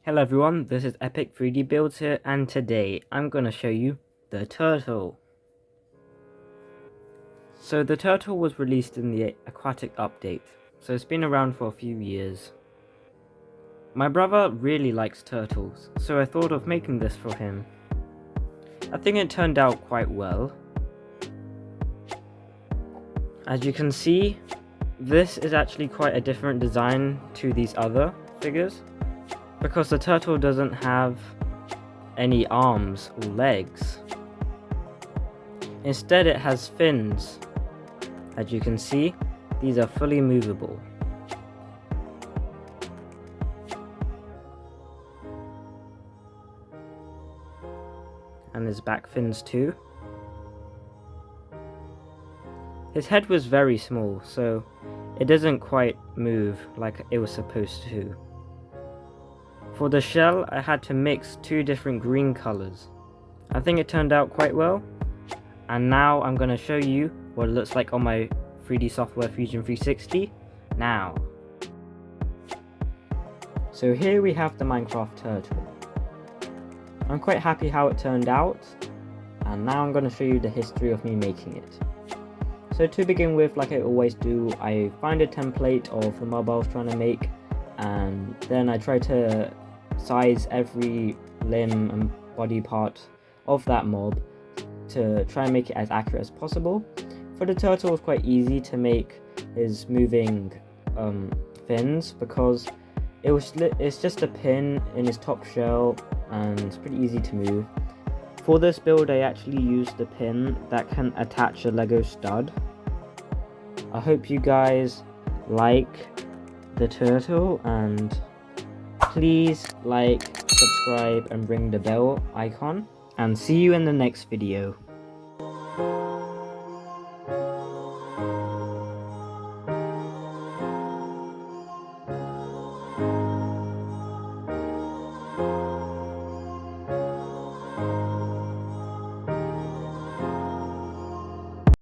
Hello everyone, this is Epic 3D Builds here, and today I'm going to show you the turtle. So the turtle was released in the Aquatic update, so it's been around for a few years. My brother really likes turtles, so I thought of making this for him. I think it turned out quite well. As you can see, this is actually quite a different design to these other figures, because the turtle doesn't have any arms or legs. Instead, it has fins. As you can see, these are fully movable. And there's back fins too. His head was very small, so it doesn't quite move like it was supposed to. For the shell, I had to mix two different green colors. I think it turned out quite well. And now I'm going to show you what it looks like on my 3D software Fusion 360 now. So here we have the Minecraft turtle. I'm quite happy how it turned out. And now I'm going to show you the history of me making it. So to begin with, like I always do, I find a template of the mob I was trying to make. And then I try to size every limb and body part of that mob to try and make it as accurate as possible. For the turtle, it was quite easy to make his moving fins because it's just a pin in his top shell and it's pretty easy to move. For this build, I actually used the pin that can attach a Lego stud. I hope you guys like the turtle, and please like, subscribe and ring the bell icon, and see you in the next video.